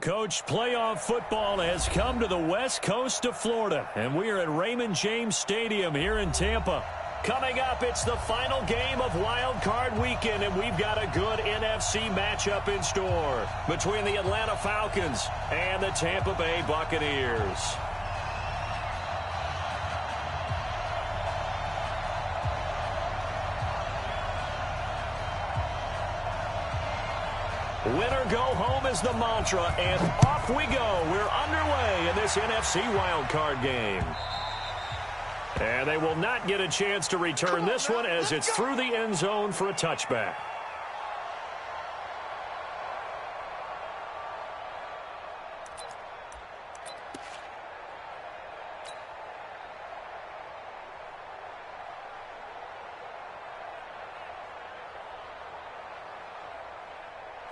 Coach, playoff football has come to the west coast of Florida, and we are at Raymond James Stadium here in Tampa. Coming up, it's the final game of Wild Card Weekend, and we've got a good NFC matchup in store between the Atlanta Falcons and the Tampa Bay Buccaneers. Winner go home is the mantra, and off we go. We're underway in this NFC wildcard game. And they will not get a chance to return this one as it's through the end zone for a touchback.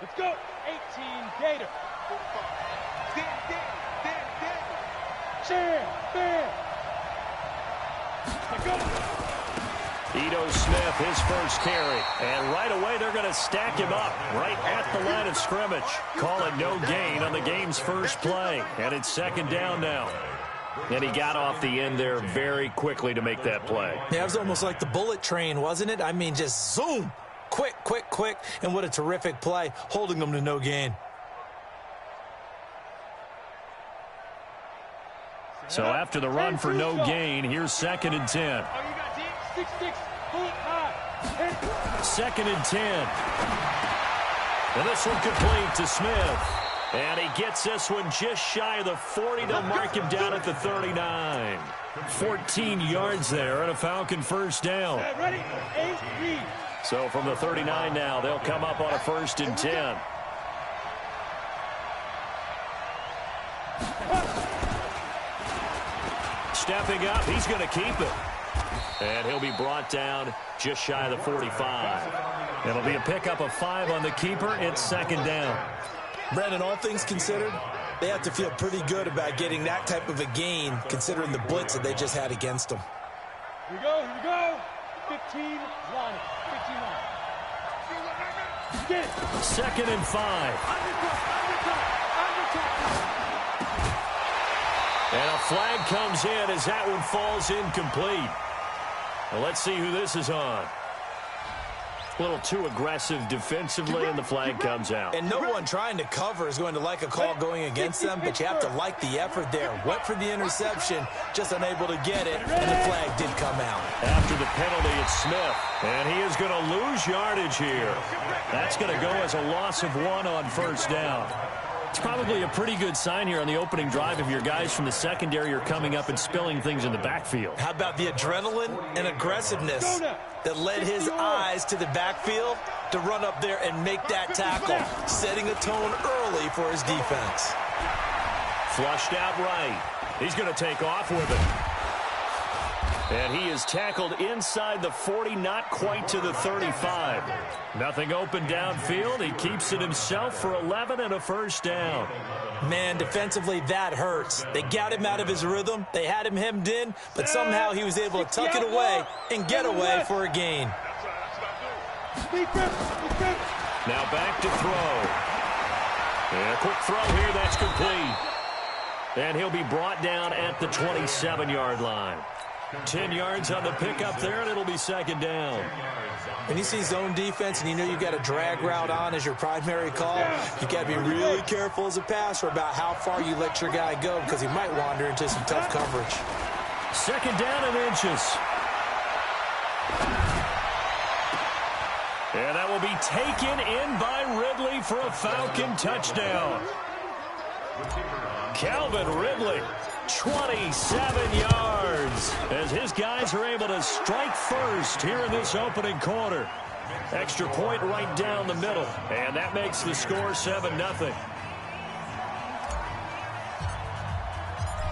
Let's go. 18 Gator. Ito Smith, his first carry. And right away, they're going to stack him up right at the line of scrimmage. Call it no gain on the game's first play. And it's second down now. And he got off the end there very quickly to make that play. Yeah, it was almost like the bullet train, wasn't it? I mean, just zoom. Quick, quick, quick, and what a terrific play, holding them to no gain. So after the run for no gain, here's 2nd and 10. Second and 10. And this one complete to Smith. And he gets this one just shy of the 40. They'll mark him down at the 39. 14 yards there and a Falcon first down. Ready? So from the 39 now, they'll come up on a 1st and 10. Stepping up, he's going to keep it. And he'll be brought down just shy of the 45. It'll be a pickup of 5 on the keeper. It's 2nd down. Brandon, all things considered, they have to feel pretty good about getting that type of a gain, considering the blitz that they just had against them. Here we go, here we go. 15 line. 15 line. Get it. 2nd and 5. And a flag comes in as that one falls incomplete. Well, let's see who this is on. A little too aggressive defensively, and the flag comes out. And no one trying to cover is going to like a call going against them, but you have to like the effort there. Went for the interception, just unable to get it, and the flag did come out. After the penalty, it's Smith, and he is going to lose yardage here. That's going to go as a loss of 1 on 1st down. It's probably a pretty good sign here on the opening drive if your guys from the secondary are coming up and spilling things in the backfield. How about the adrenaline and aggressiveness that led his eyes to the backfield to run up there and make that tackle, setting a tone early for his defense. Flushed out right. He's going to take off with it. And he is tackled inside the 40, not quite to the 35. Nothing open downfield. He keeps it himself for 11 and a 1st down. Man, defensively, that hurts. They got him out of his rhythm. They had him hemmed in, but somehow he was able to tuck it away and get away for a gain. Now back to throw. And a quick throw here. That's complete. And he'll be brought down at the 27-yard line. 10 yards on the pickup there, and it'll be 2nd down. When you see zone defense and you know you've got a drag route on as your primary call, you've got to be really careful as a passer about how far you let your guy go because he might wander into some tough coverage. 2nd down and inches. And that will be taken in by Ridley for a Falcon touchdown. Calvin Ridley, 27 yards, as his guys are able to strike first here in this opening quarter. Extra point right down the middle, and that makes the score 7-0.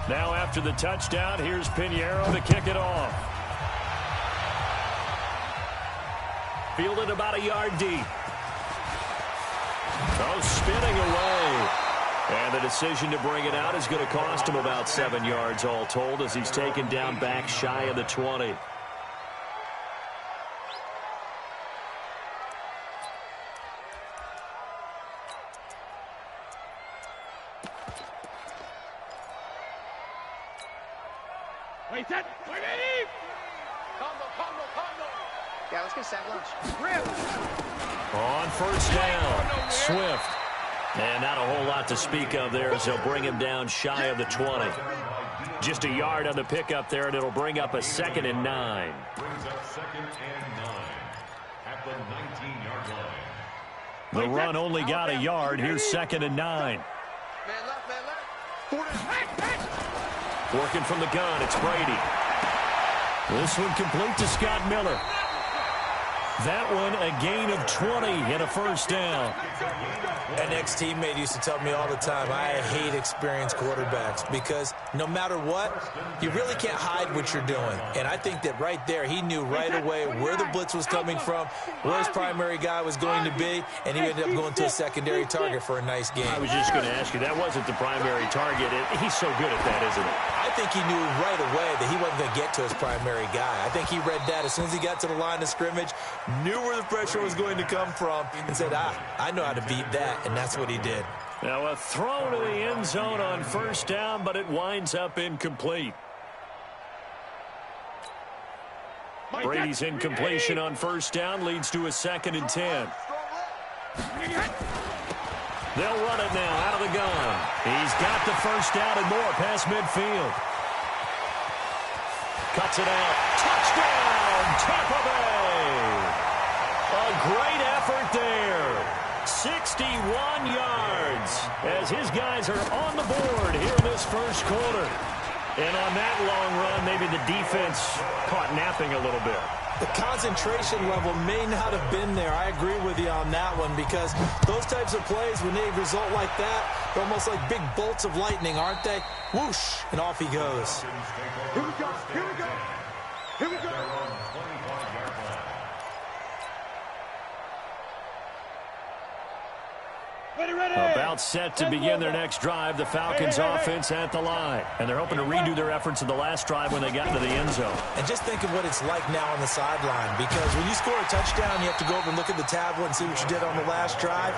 Now after the touchdown, here's Pinheiro to kick it off. Fielded about a yard deep. Oh, spinning away. And the decision to bring it out is going to cost him about 7 yards all told as he's taken down back shy of the 20. Wait, set. Wait, ready. Yeah, let's get a sack lunch. On first down, Swift. And not a whole lot to speak of there as they'll bring him down shy of the 20. Just a yard on the pickup there, and it'll bring up a 2nd and 9. Brings up 2nd and 9 at the 19-yard line. The run only got a yard. Here's 2nd and 9. Man left. Working from the gun, it's Brady. This one complete to Scott Miller. That one a gain of 20 and a first down. An ex-teammate used to tell me all the time, I hate experienced quarterbacks because no matter what, you really can't hide what you're doing. And I think that right there, he knew right away where the blitz was coming from, where his primary guy was going to be, and he ended up going to a secondary target for a nice game. I was just going to ask you, that wasn't the primary target. He's so good at that, isn't he? I think he knew right away that he wasn't going to get to his primary guy. I think he read that as soon as he got to the line of scrimmage, knew where the pressure was going to come from, and said, I know how to beat that, and that's what he did. Now a throw to the end zone on first down, but it winds up incomplete. Brady's incompletion on first down leads to a 2nd and 10. They'll run it now out of the gun. He's got the first down and more past midfield. Cuts it out. Touchdown, Tampa Bay. A great effort there. 61 yards as his guys are on the board here in this first quarter. And on that long run, maybe the defense caught napping a little bit. The concentration level may not have been there. I agree with you on that one because those types of plays, when they result like that, they're almost like big bolts of lightning, aren't they? Whoosh, and off he goes. Here we go. Here we go. Here we go. About set to begin their next drive. The Falcons offense at the line. And they're hoping to redo their efforts in the last drive when they got into the end zone. And just think of what it's like now on the sideline. Because when you score a touchdown, you have to go over and look at the tablet and see what you did on the last drive.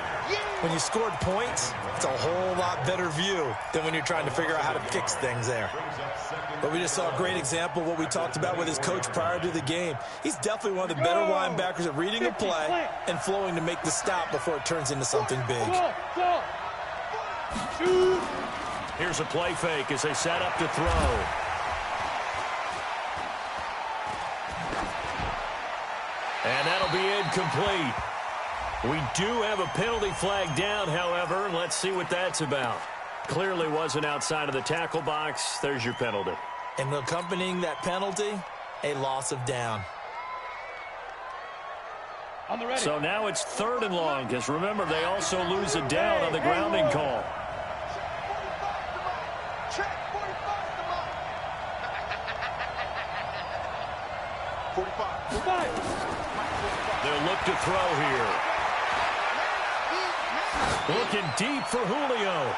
When you scored points, it's a whole lot better view than when you're trying to figure out how to fix things there. But we just saw a great example of what we talked about with his coach prior to the game. He's definitely one of the better linebackers at reading a play and flowing to make the stop before it turns into something big. Here's a play fake as they set up to throw. And that'll be incomplete. We do have a penalty flag down, however. Let's see what that's about. Clearly wasn't outside of the tackle box. There's your penalty. And accompanying that penalty, a loss of down. So now it's 3rd and long, because remember, they also lose a down on the grounding call. They'll look to throw here. Looking deep for Julio.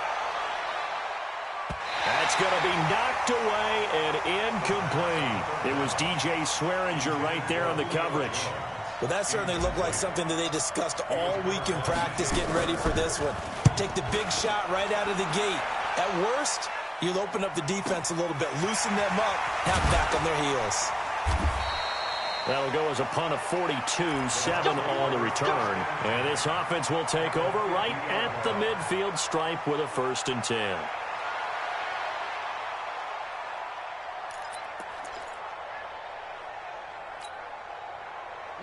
That's going to be knocked away and incomplete. It was DJ Swearinger right there on the coverage. Well, that certainly looked like something that they discussed all week in practice getting ready for this one. Take the big shot right out of the gate. At worst, you'll open up the defense a little bit, loosen them up, have back on their heels. That'll go as a punt of 42, 7 on the return. And this offense will take over right at the midfield stripe with a 1st and 10.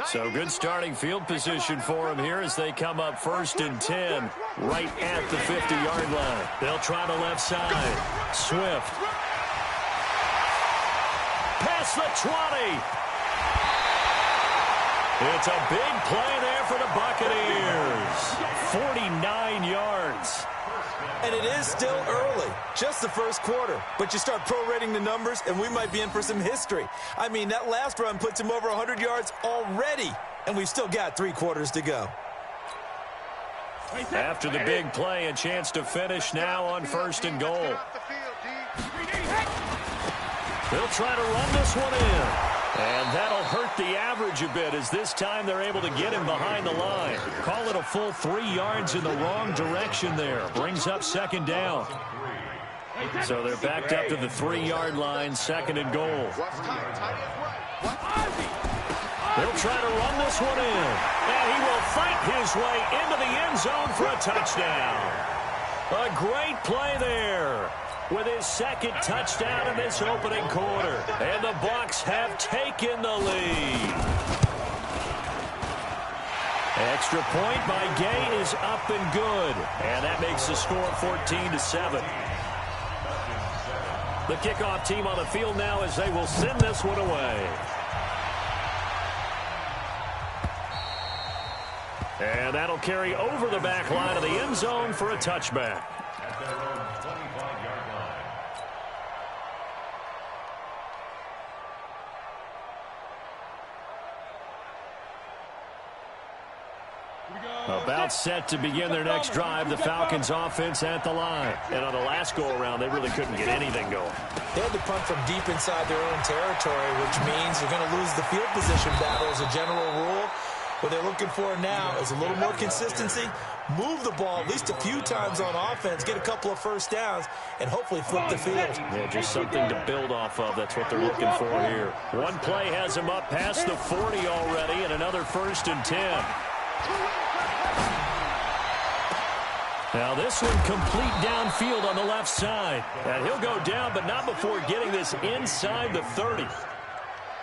So good starting field position for them here as they come up 1st and 10 right at the 50-yard line. They'll try the left side. Swift. Past the 20. It's a big play there for the Buccaneers. 49 yards. And it is still early, just the first quarter. But you start prorating the numbers, and we might be in for some history. I mean, that last run puts him over 100 yards already, and we've still got 3 quarters to go. After the big play, a chance to finish now on 1st and goal. They'll try to run this one in. And that'll hurt the average a bit as this time they're able to get him behind the line. Call it a full 3 yards in the wrong direction there. Brings up 2nd down. So they're backed up to the 3-yard line, 2nd and goal. They'll try to run this one in. And he will fight his way into the end zone for a touchdown. A great play there with his 2nd touchdown in this opening quarter. And the Bucs have taken the lead. Extra point by Gay is up and good. And that makes the score 14-7. The kickoff team on the field now as they will send this one away. And that'll carry over the back line of the end zone for a touchback. At their own 25-yard line. About set to begin their next drive, the Falcons offense at the line. And on the last go-around, they really couldn't get anything going. They had to punt from deep inside their own territory, which means you're going to lose the field position battle as a general rule. What they're looking for now is a little more consistency, move the ball at least a few times on offense, get a couple of first downs, and hopefully flip the field. Yeah, just something to build off of. That's what they're looking for here. One play has them up past the 40 already, and another 1st and 10. Now this one complete downfield on the left side. And he'll go down, but not before getting this inside the 30.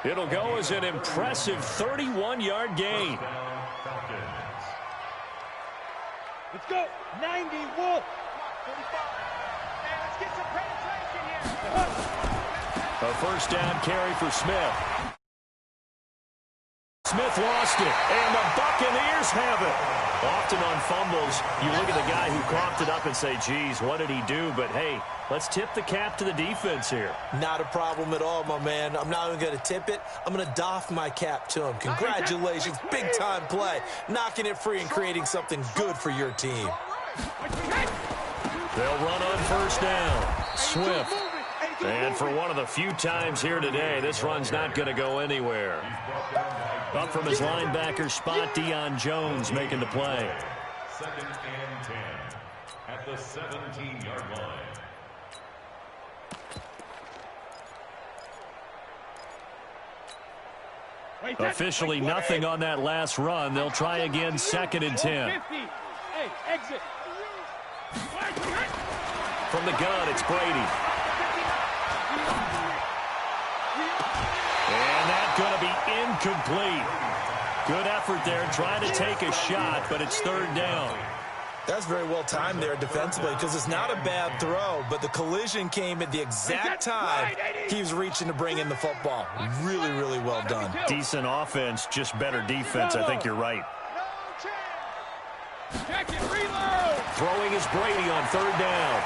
It'll go as an impressive 31-yard gain. Let's go. 90, Wolf. Let's get some penetration here. A 1st down carry for Smith. Smith lost it, and the Buccaneers have it. Often on fumbles, you look at the guy who coughed it up and say, geez, what did he do? But, hey, let's tip the cap to the defense here. Not a problem at all, my man. I'm not even going to tip it. I'm going to doff my cap to him. Congratulations. Big-time play. Knocking it free and creating something good for your team. They'll run on 1st down. Swift. And for one of the few times here today, this run's not going to go anywhere. Up from his linebacker spot, Deion Jones making the play. 2nd and 10 at the 17-yard line. Officially nothing on that last run. They'll try again 2nd and 10. Hey, exit. From the gun, it's Brady. And that's going to be incomplete. Good effort there, trying to take a shot, but it's 3rd down. That's very well timed there defensively because it's not a bad throw, but the collision came at the exact time he was reaching to bring in the football. Really, really well done. Decent offense, just better defense. I think you're right. Throwing is Brady on 3rd down.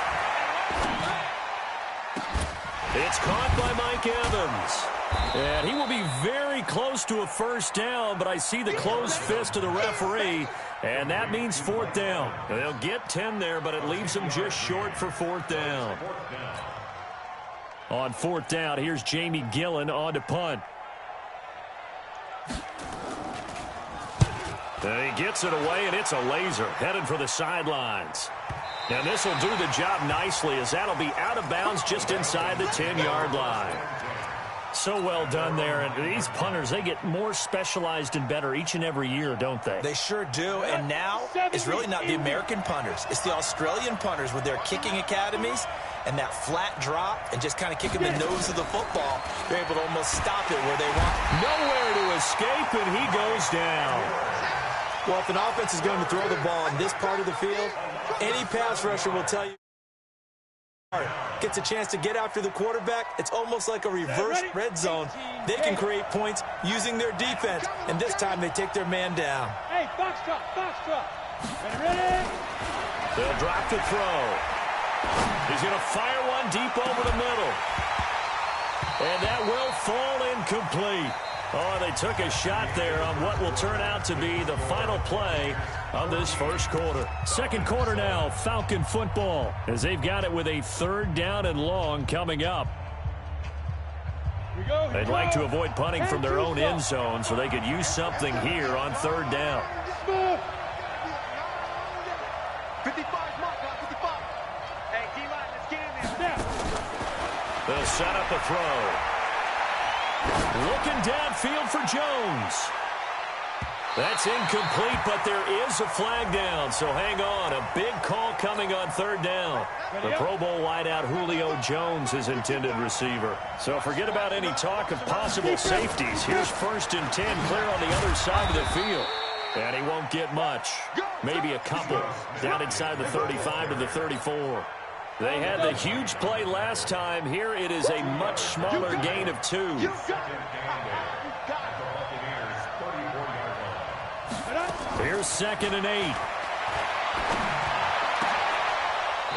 It's caught by Mike Evans. And he will be very close to a 1st down, but I see the closed fist of the referee, and that means 4th down. They'll get 10 there, but it leaves them just short for 4th down. On 4th down, here's Jamie Gillen on to punt. And he gets it away, and it's a laser headed for the sidelines. And this will do the job nicely as that'll be out of bounds just inside the 10-yard line. So well done there. And these punters, they get more specialized and better each and every year, don't they? They sure do. And now it's really not the American punters. It's the Australian punters with their kicking academies and that flat drop and just kind of kicking the nose of the football. They're able to almost stop it where they want. Nowhere to escape, and he goes down. Well, if an offense is going to throw the ball on this part of the field, any pass rusher will tell you gets a chance to get after the quarterback. It's almost like a reverse red zone. They can create points using their defense, and this time they take their man down. Hey, box drop, box drop. Ready? They'll drop to throw. He's going to fire one deep over the middle. And that will fall incomplete. Oh, they took a shot there on what will turn out to be the final play of this first quarter. Second quarter now, Falcon football, as they've got it with a 3rd down and long coming up. They'd like to avoid punting from their own end zone, so they could use something here on 3rd down. 55 mark, 55. Hey, D-line, let's get in there. They'll set up a throw. Looking downfield for Jones. That's incomplete, but there is a flag down, so hang on. A big call coming on 3rd down. The Pro Bowl wideout Julio Jones is intended receiver. So forget about any talk of possible safeties. Here's 1st and 10 clear on the other side of the field. And he won't get much. Maybe a couple. Down inside the 35 to the 34. They had the huge play last time. Here it is a much smaller gain of 2. Here's 2nd and 8.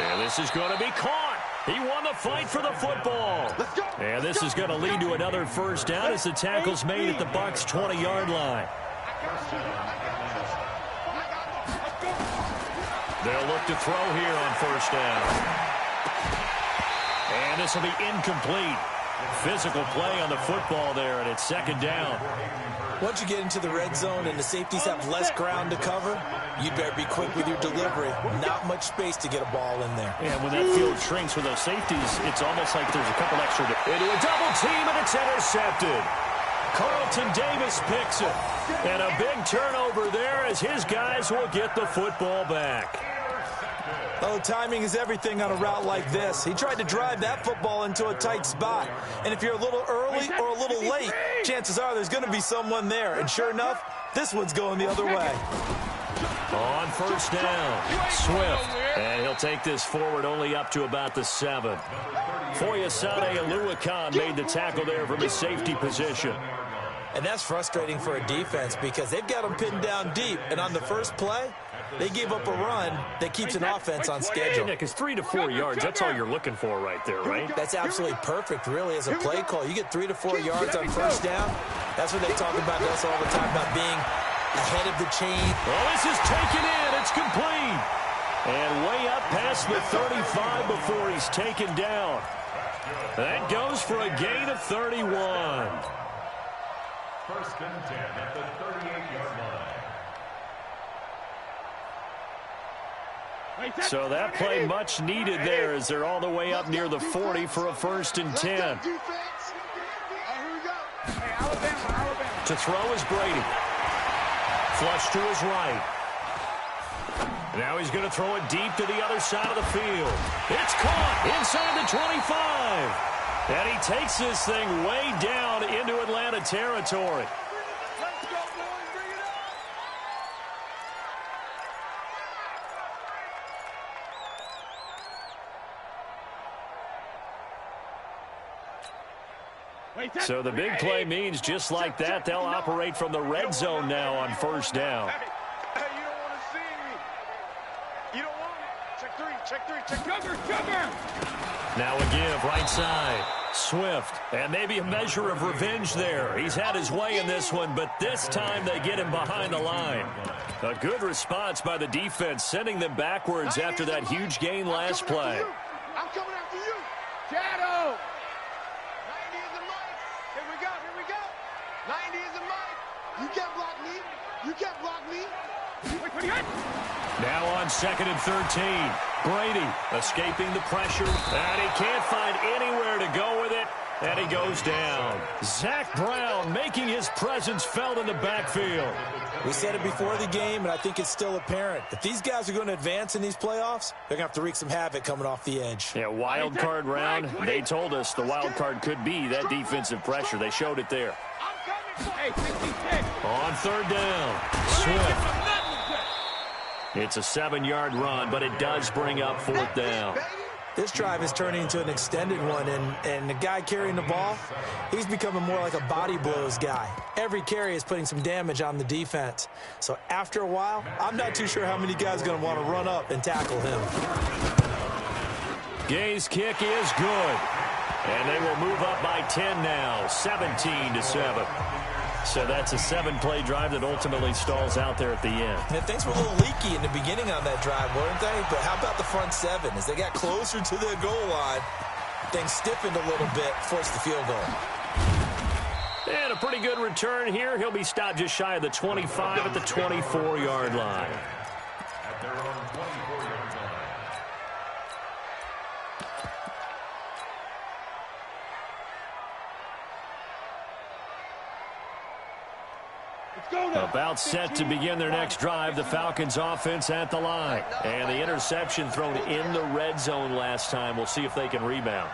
And this is going to be caught. He won the fight for the football. And this is going to lead to another 1st down as the tackle's made at the Bucs' 20-yard line. They'll look to throw here on 1st down. And this will be incomplete. Physical play on the football there, and it's 2nd down. Once you get into the red zone and the safeties have less ground to cover, you'd better be quick with your delivery. Not much space to get a ball in there. And when that field shrinks with those safeties, it's almost like there's a couple extra. Into a double team, and it's intercepted. Carlton Davis picks it. And a big turnover there as his guys will get the football back. Oh, timing is everything on a route like this. He tried to drive that football into a tight spot. And if you're a little early or a little late, chances are there's going to be someone there. And sure enough, this one's going the other way. On 1st down, Swift. And he'll take this forward only up to about the 7. Foyesade Aluakan made the tackle there from his safety position. And that's frustrating for a defense because they've got them pinned down deep. And on the first play, they gave up a run that keeps an offense on schedule. Yeah, because 3 to 4 yards, that's all you're looking for right there, right? That's absolutely perfect, really, as a play call. You get 3 to 4 yards on 1st down. That's what they talk about us all the time, about being ahead of the chain. Well, this is taken in. It's complete. And way up past the 35 before he's taken down. That goes for a gain of 31. 1st and 10 at the 38-yard line. So that play much needed there as they're all the way up near the 40 for a 1st and 10. To throw is Brady. Flush to his right. Now he's going to throw it deep to the other side of the field. It's caught inside the 25. And he takes this thing way down into Atlanta territory. So the big play means just like that, they'll operate from the red zone now on 1st down. Hey, you don't want to see me. You don't want me. Check 3, check 3, check Jugger. Now a give, right side. Swift, and maybe a measure of revenge there. He's had his way in this one, but this time they get him behind the line. A good response by the defense, sending them backwards after that huge gain last play. I'm coming after you. Shadow. 90 is the mic. Here we go, here we go. 90 is the mic. You can't block me. You can't block me. Now on 2nd and 13. Brady escaping the pressure, and he can't find anywhere to go with it, and he goes down. Zach Brown making his presence felt in the backfield. We said it before the game, and I think it's still apparent. If these guys are going to advance in these playoffs, they're going to have to wreak some havoc coming off the edge. Yeah, wild card round. They told us the wild card could be that defensive pressure. They showed it there. On 3rd down, Swift. It's a 7-yard run, but it does bring up 4th down. This drive is turning into an extended one, and the guy carrying the ball, he's becoming more like a body blows guy. Every carry is putting some damage on the defense. So after a while, I'm not too sure how many guys are going to want to run up and tackle him. Gay's kick is good. And they will move up by 10 now, 17-7. So that's a 7-play drive that ultimately stalls out there at the end. And things were a little leaky in the beginning on that drive, weren't they? But how about the front 7? As they got closer to the goal line, things stiffened a little bit, forced the field goal. And a pretty good return here. He'll be stopped just shy of the 25 at the 24-yard line. At their own 24-yard line. About set to begin their next drive, the Falcons offense at the line. And the interception thrown in the red zone last time. We'll see if they can rebound.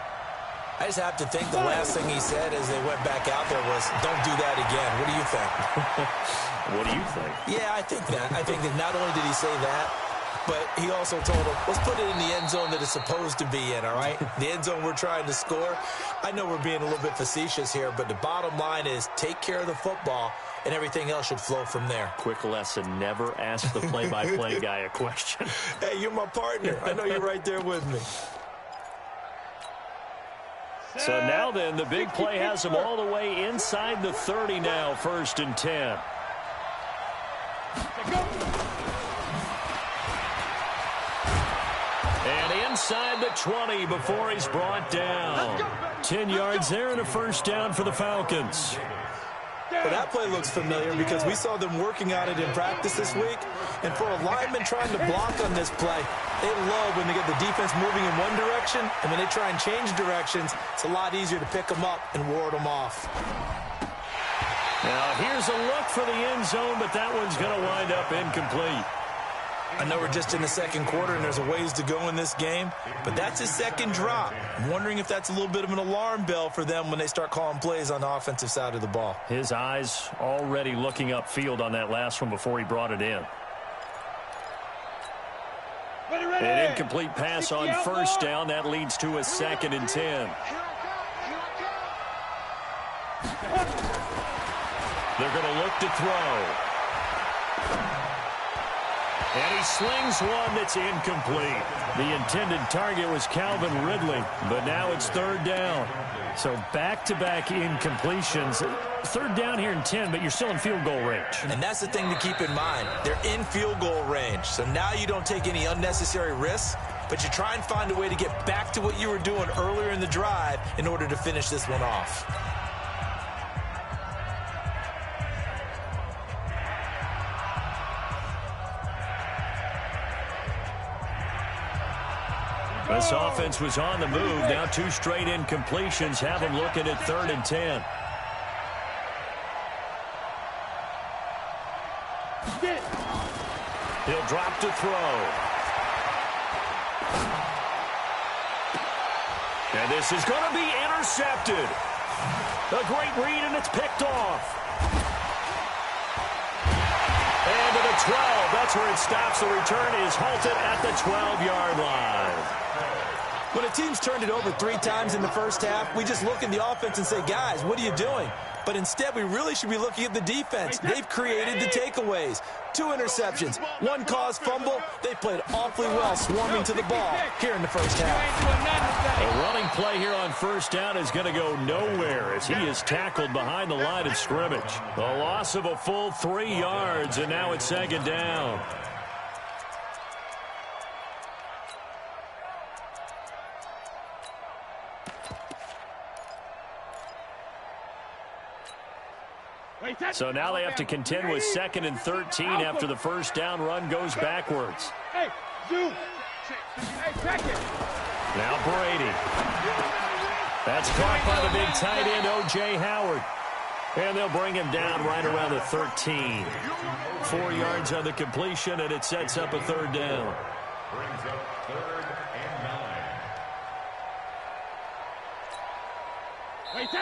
I just have to think the last thing he said as they went back out there was, don't do that again. What do you think? What do you think? Yeah, I think that. I think that not only did he say that, but he also told him, let's put it in the end zone that it's supposed to be in, all right? The end zone we're trying to score. I know we're being a little bit facetious here, but the bottom line is take care of the football, and everything else should flow from there. Quick lesson, never ask the play-by-play guy a question. Hey, you're my partner. I know you're right there with me. So now then, the big play has them all the way inside the 30 now, 1st and 10. And inside the 20 before he's brought down. 10 yards there and a 1st down for the Falcons. Well, that play looks familiar because we saw them working on it in practice this week. And for a lineman trying to block on this play, they love when they get the defense moving in one direction, and when they try and change directions, it's a lot easier to pick them up and ward them off. Now, here's a look for the end zone, but that one's going to wind up incomplete. I know we're just in the second quarter, and there's a ways to go in this game, but that's his second drop. I'm wondering if that's a little bit of an alarm bell for them when they start calling plays on the offensive side of the ball. His eyes already looking upfield on that last one before he brought it in. An incomplete pass on 1st down. That leads to a 2nd and 10. They're going to look to throw. And he slings one that's incomplete. The intended target was Calvin Ridley, but now it's 3rd down. So back-to-back incompletions. 3rd down here in 10, but you're still in field goal range. And that's the thing to keep in mind. They're in field goal range. So now you don't take any unnecessary risks, but you try and find a way to get back to what you were doing earlier in the drive in order to finish this one off. This offense was on the move. Now 2 straight incompletions have them looking at 3rd and 10. He'll drop to throw. And this is going to be intercepted. A great read, and it's picked off. And to the 12. That's where it stops. The return is halted at the 12-yard line. When a team's turned it over 3 times in the first half, we just look at the offense and say, guys, what are you doing? But instead, we really should be looking at the defense. They've created the takeaways. 2 interceptions, 1 caused fumble. They played awfully well swarming to the ball here in the first half. A running play here on 1st down is going to go nowhere as he is tackled behind the line of scrimmage. A loss of a full 3 yards, and now it's 2nd down. So now they have to contend with 2nd and 13 after the 1st down run goes backwards. Hey, Zoo. Hey, check it. Now Brady. That's caught by the big tight end, O.J. Howard. And they'll bring him down right around the 13. 4 yards on the completion, and it sets up a 3rd down. Brings up 3rd and 9.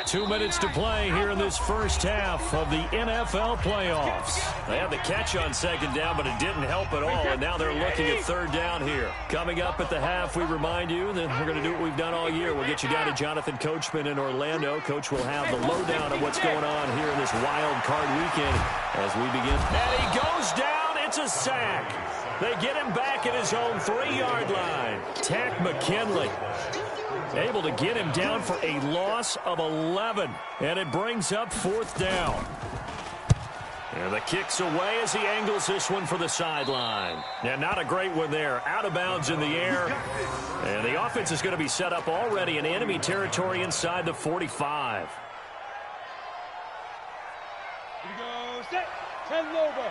2 minutes to play here in this first half of the NFL playoffs. They had the catch on 2nd down, but it didn't help at all, and now they're looking at 3rd down here. Coming up at the half, we remind you that we're going to do what we've done all year. We'll get you down to Jonathan Coachman in Orlando. Coach will have the lowdown of what's going on here in this wild card weekend as we begin. And he goes down. It's a sack. They get him back at his own 3-yard line. Tack McKinley able to get him down for a loss of 11, and it brings up 4th down. And the kick's away as he angles this one for the sideline. Yeah, not a great one there. Out of bounds in the air. And the offense is going to be set up already in enemy territory inside the 45. Here we go. Set. 10 Lobo.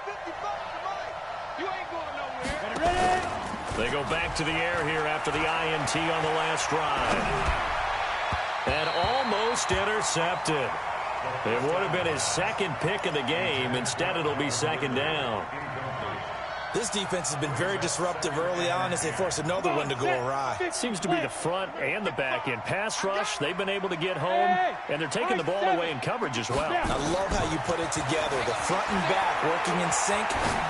55 to Mike. You ain't going nowhere. Ready? They go back to the air here after the INT on the last drive. And almost intercepted. It would have been his second pick of the game. Instead, it'll be second down. This defense has been very disruptive early on as they force another one to go awry. It seems to be the front and the back end. Pass rush, they've been able to get home, and they're taking the ball away in coverage as well. I love how you put it together. The front and back working in sync,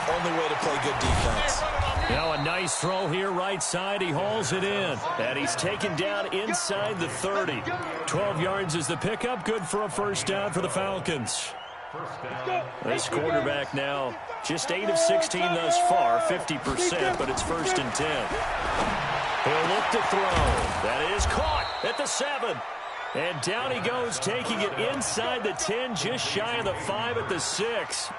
only way to play good defense. Now a nice throw here right side. He hauls it in. And he's taken down inside the 30. 12 yards is the pickup. Good for a first down for the Falcons. This quarterback now just 8 of 16 thus far, 50%, but it's 1st and 10. He'll look to throw. That is caught at the 7. And down he goes, taking it inside the 10, just shy of the 5 at the 6.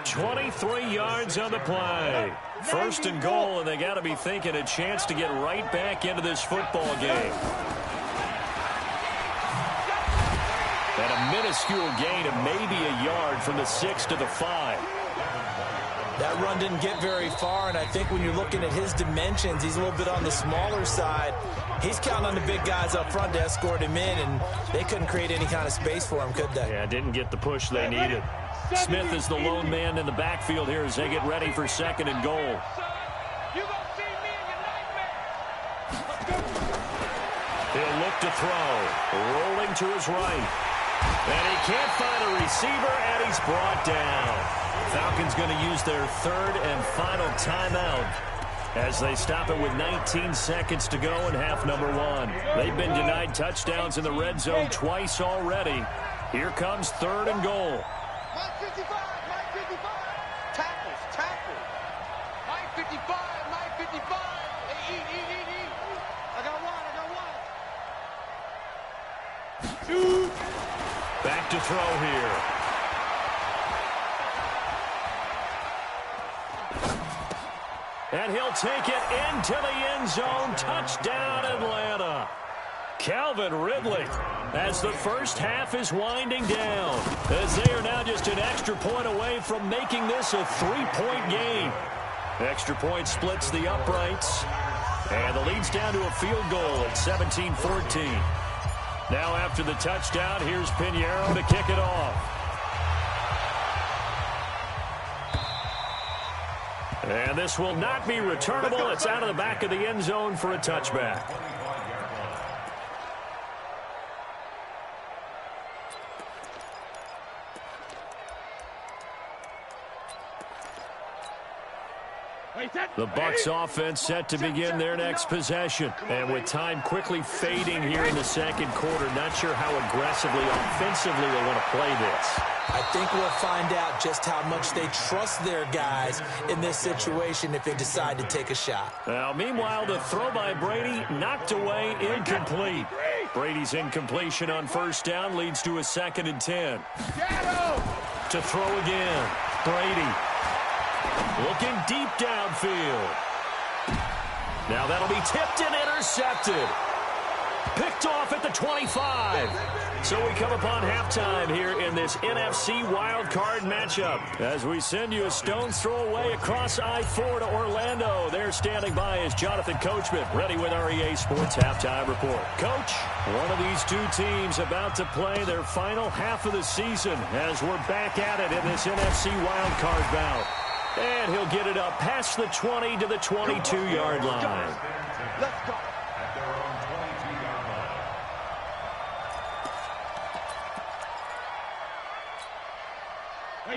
23 yards on the play. 1st and goal, and they got to be thinking a chance to get right back into this football game. And a minuscule gain of maybe a yard from the 6 to the 5. That run didn't get very far, and I think when you're looking at his dimensions, he's a little bit on the smaller side. He's counting on the big guys up front to escort him in, and they couldn't create any kind of space for him, could they? Yeah, didn't get the push they needed. Smith is the lone man in the backfield here as they get ready for 2nd and goal. He'll look to throw. Rolling to his right. And he can't find a receiver, and he's brought down. Falcons going to use their 3rd and final timeout as they stop it with 19 seconds to go in half number 1. They've been denied touchdowns in the red zone twice already. Here comes 3rd and goal. Mike 55, Mike 55. Tackles, tackles. Mike 55, Mike 55. Hey, eat. I got one. Shoot. Back to throw here. And he'll take it into the end zone. Touchdown, Atlanta. Calvin Ridley, as the first half is winding down, as they are now just an extra point away from making this a 3-point game. Extra point splits the uprights, and the lead's down to a field goal at 17-14. Now after the touchdown, here's Pinheiro to kick it off. And this will not be returnable. It's out of the back of the end zone for a touchback. The Bucs offense set to begin their next possession. And with time quickly fading here in the 2nd quarter, not sure how aggressively, offensively they want to play this. I think we'll find out just how much they trust their guys in this situation if they decide to take a shot. Now, meanwhile, the throw by Brady knocked away, incomplete. Brady's incompletion on 1st down leads to a 2nd and 10. To throw again, Brady. Looking deep downfield. Now that'll be tipped and intercepted. Picked off at the 25. So we come upon halftime here in this NFC wildcard matchup. As we send you a stone's throw away across I-4 to Orlando. There standing by is Jonathan Coachman, ready with our EA Sports Halftime Report. Coach, one of these two teams about to play their final half of the season as we're back at it in this NFC wildcard bout. And he'll get it up past the 20 to the 22-yard line. Let's go. At their own 22-yard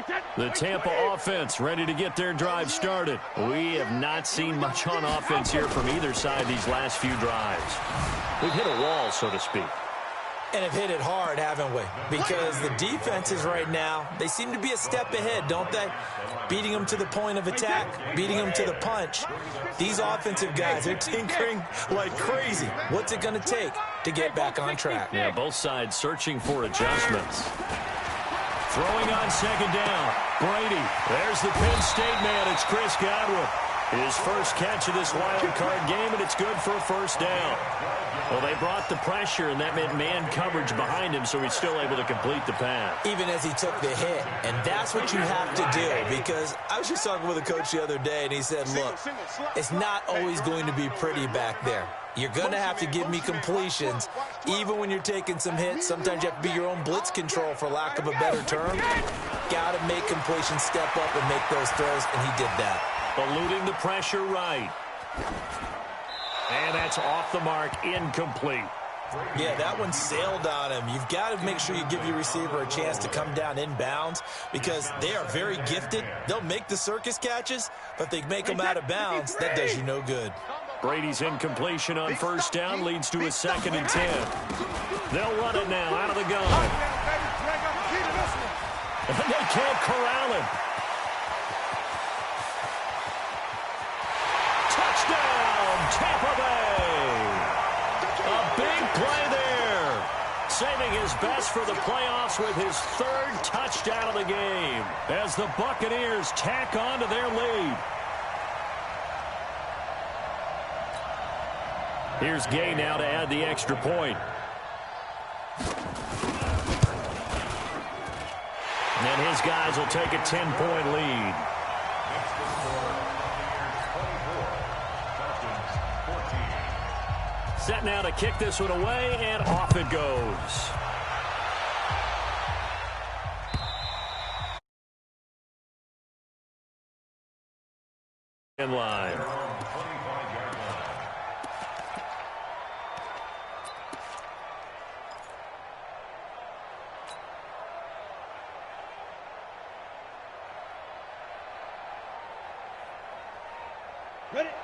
line. The Tampa offense ready to get their drive started. We have not seen much on offense here from either side these last few drives. We've hit a wall, so to speak. And have hit it hard, haven't we? Because the defenses right now, they seem to be a step ahead, don't they? Beating them to the point of attack, beating them to the punch. These offensive guys are tinkering like crazy. What's it going to take to get back on track? Yeah, both sides searching for adjustments. Throwing on second down. Brady. There's the Penn State man. It's Chris Godwin. His first catch of this wild card game, and it's good for a first down. Well, they brought the pressure, and that meant man coverage behind him, so he's still able to complete the pass. Even as he took the hit, and that's what you have to do, because I was just talking with a coach the other day, and he said, look, it's not always going to be pretty back there. You're going to have to give me completions, even when you're taking some hits. Sometimes you have to be your own blitz control, for lack of a better term. Got to make completions, step up, and make those throws, and he did that. Eluding the pressure right. And that's off the mark, incomplete. Yeah, that one sailed on him. You've got to make sure you give your receiver a chance to come down inbounds, because they are very gifted. They'll make the circus catches, but if they make them out of bounds, that does you no good. Brady's incompletion on first down leads to a 2nd and 10. They'll run it now out of the gun. And they can't corral him. Touchdown, Tampa Bay. A big play there. Saving his best for the playoffs with his 3rd touchdown of the game as the Buccaneers tack on to their lead. Here's Gay now to add the extra point. And then his guys will take a 10-point lead. Set now to kick this one away, and off it goes. In line.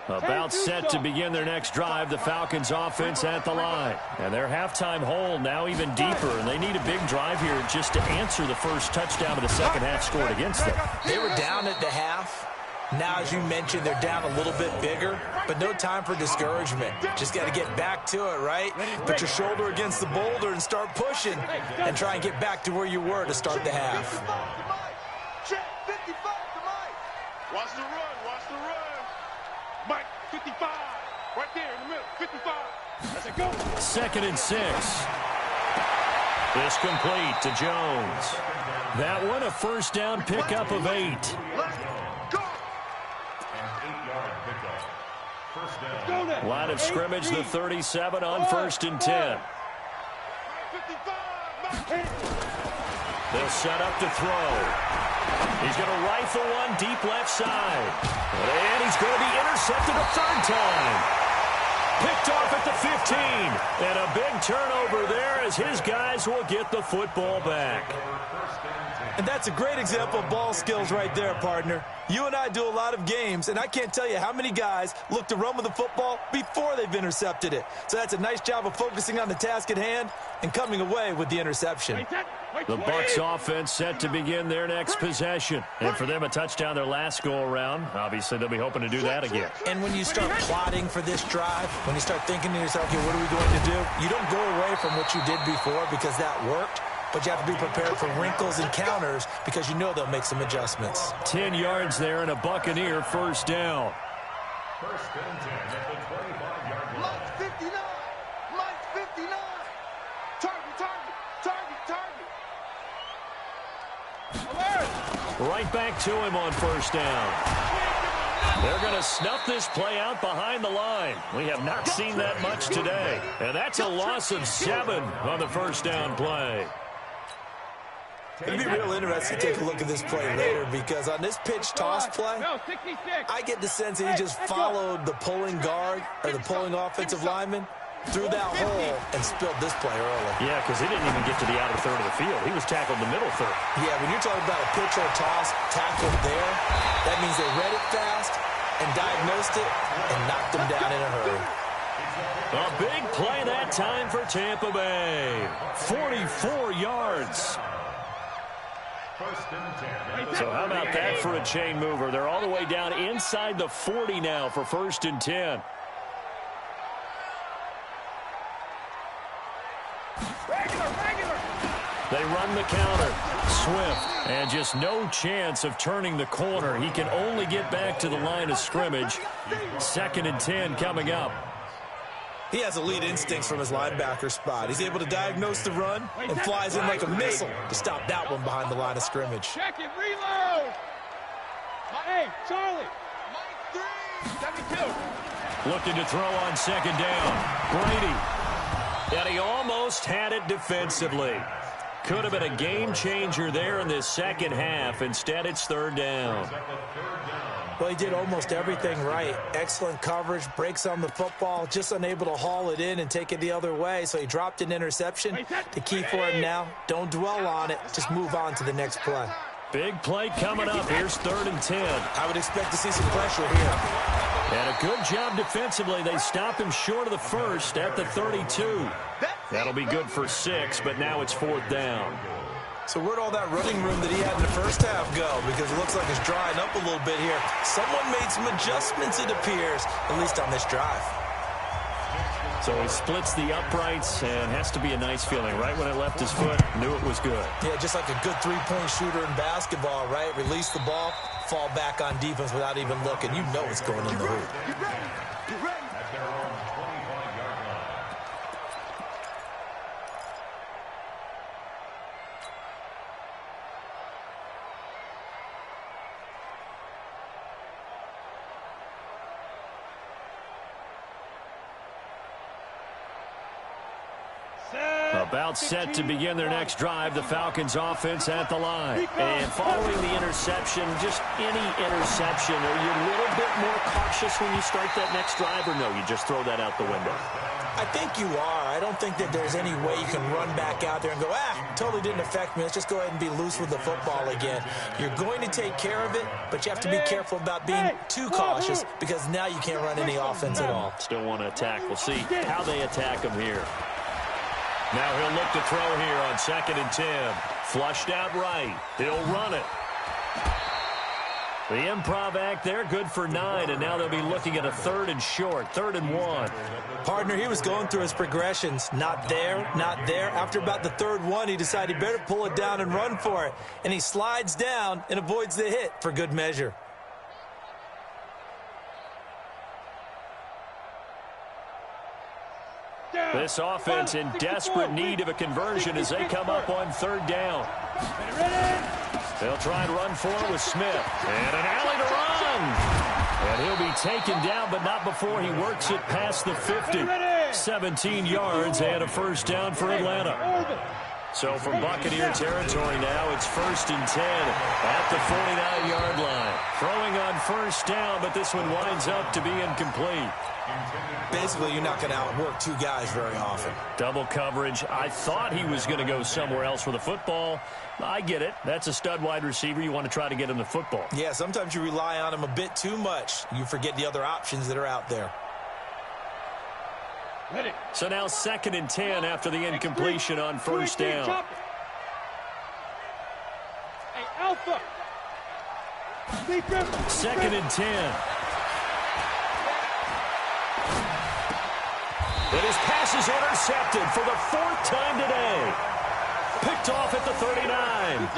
About set to begin their next drive, the Falcons offense at the line. And their halftime hole now even deeper, and they need a big drive here just to answer the first touchdown of the second half scored against them. They were down at the half. Now, as you mentioned, they're down a little bit bigger, but no time for discouragement. Just got to get back to it, right? Put your shoulder against the boulder and start pushing, and try and get back to where you were to start the half. Watch the run, watch the run. Mike, 55, right there in the middle, 55. That's a go. 2nd and 6. This complete to Jones. That one a first down pickup of 8. Let's go. An 8-yard pickup. First down. Line of scrimmage, the 37 on 1st and 10. 55, They'll set up to throw. He's going to rifle one deep left side. And he's going to be intercepted a 3rd time. Picked off at the 15. And a big turnover there as his guys will get the football back. And that's a great example of ball skills right there, partner. You and I do a lot of games, and I can't tell you how many guys look to run with the football before they've intercepted it. So that's a nice job of focusing on the task at hand and coming away with the interception. The Bucs offense set to begin their next possession. And for them, a touchdown their last go-around. Obviously, they'll be hoping to do that again. And when you start plotting for this drive, when you start thinking to yourself, okay, what are we going to do? You don't go away from what you did before because that worked. But you have to be prepared for wrinkles and counters because you know they'll make some adjustments. 10 yards there and a Buccaneer first down. 1st and 10 at the 25-yard line. Mike's 59. Mike's 59. Target, target, target, target. Alert. Right back to him on first down. They're going to snuff this play out behind the line. We have not seen that much today. And that's a loss of 7 on the first down play. It'd be real interesting to take a look at this play later because on this pitch toss play, No, 66. I get the sense that he just followed the pulling guard or the pulling offensive lineman through that hole and spilled this play early. Yeah, because he didn't even get to the outer third of the field. He was tackled in the middle third. Yeah, when you're talking about a pitch or a toss tackled there, that means they read it fast and diagnosed it and knocked him down in a hurry. A big play that time for Tampa Bay. 44 yards. So how about that for a chain mover? They're all the way down inside the 40 now for 1st and 10. Regular. They run the counter. Swift, and just no chance of turning the corner. He can only get back to the line of scrimmage. 2nd and 10 coming up. He has elite instincts from his linebacker spot. He's able to diagnose the run and flies in like a missile to stop that one behind the line of scrimmage. Check it, reload. Hey, Charlie. Mike 3, 72. Looking to throw on 2nd down. Brady. And he almost had it defensively. Could have been a game changer there in this second half. Instead, it's 3rd down. Well, he did almost everything right. Excellent coverage, breaks on the football, just unable to haul it in and take it the other way. So he dropped an interception. The key for him now, don't dwell on it. Just move on to the next play. Big play coming up. Here's 3rd and 10. I would expect to see some pressure here. And a good job defensively. They stop him short of the first at the 32. That'll be good for 6, but now it's 4th down. So where'd all that running room that he had in the first half go? Because it looks like it's drying up a little bit here. Someone made some adjustments, it appears, at least on this drive. So he splits the uprights and has to be a nice feeling. Right when it left his foot, knew it was good. Yeah, just like a good three-point shooter in basketball, right? Release the ball, fall back on defense without even looking. You know it's going in the hoop. At their own 25-yard line. About set to begin their next drive, the Falcons offense at the line. And following the interception, just any interception, are you a little bit more cautious when you start that next drive, or no, you just throw that out the window? I think you are. I don't think that there's any way you can run back out there and go, totally didn't affect me. Let's just go ahead and be loose with the football again. You're going to take care of it, but you have to be careful about being too cautious because now you can't run any offense at all. Still want to attack. We'll see how they attack him here. Now he'll look to throw here on 2nd and 10. Flushed out right. He'll run it. The improv act there, good for 9, and now they'll be looking at a 3rd and short, 3rd and 1. Partner, he was going through his progressions. Not there, not there. After about the 3rd one, he decided he better pull it down and run for it. And he slides down and avoids the hit for good measure. This offense in desperate need of a conversion as they come up on 3rd down. They'll try and run for it with Smith. And an alley to run. And he'll be taken down, but not before he works it past the 50. 17 yards and a 1st down for Atlanta. So from Buccaneer territory now, it's 1st and 10 at the 49-yard line. Throwing on 1st down, but this one winds up to be incomplete. Basically, you're not going to outwork 2 guys very often. Double coverage. I thought he was going to go somewhere else with the football. I get it. That's a stud wide receiver. You want to try to get him the football. Yeah, sometimes you rely on him a bit too much. You forget the other options that are out there. So now 2nd and 10 after the incompletion on 1st down. Hey, Alpha. 2nd and 10. But his pass is intercepted for the 4th time today. Picked off at the 39.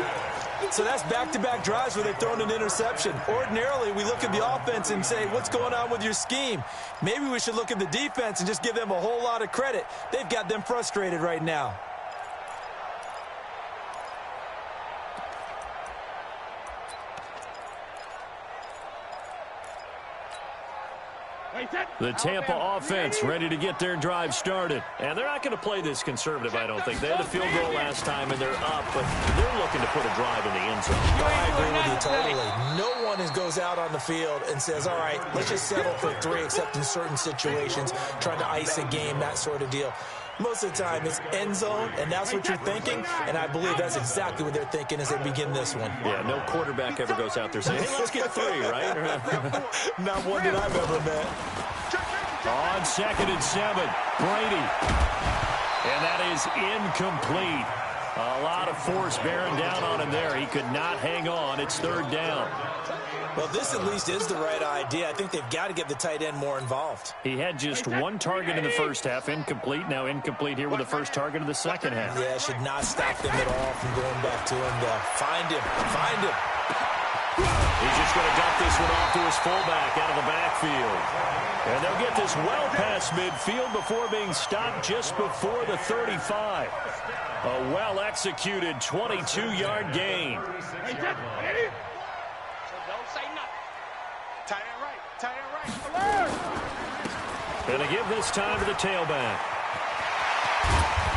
So that's back-to-back drives where they've thrown an interception. Ordinarily, we look at the offense and say, what's going on with your scheme? Maybe we should look at the defense and just give them a whole lot of credit. They've got them frustrated right now. The Tampa offense ready to get their drive started. And they're not going to play this conservative, I don't think. They had a field goal last time, and they're up, but they're looking to put a drive in the end zone. I agree with you totally. No one goes out on the field and says, all right, let's just settle for 3, except in certain situations, trying to ice a game, that sort of deal. Most of the time, it's end zone, and that's what you're thinking, and I believe that's exactly what they're thinking as they begin this one. Yeah, no quarterback ever goes out there saying, hey, let's get 3, right? Not one that I've ever met. On 2nd and 7, Brady. And that is incomplete. A lot of force bearing down on him there. He could not hang on. It's 3rd down. Well, this at least is the right idea. I think they've got to get the tight end more involved. He had just one target in the first half, incomplete. Now incomplete here with the first target of the second half. Yeah, should not stop them at all from going back to him to find him. Find him. He's just going to dump this one off to his fullback out of the backfield. And they'll get this well past midfield before being stopped just before the 35. A well-executed 22-yard gain. Hey, ready? So don't say nothing. Tight end right. Tight end right. Alert! Going to give this time to the tailback.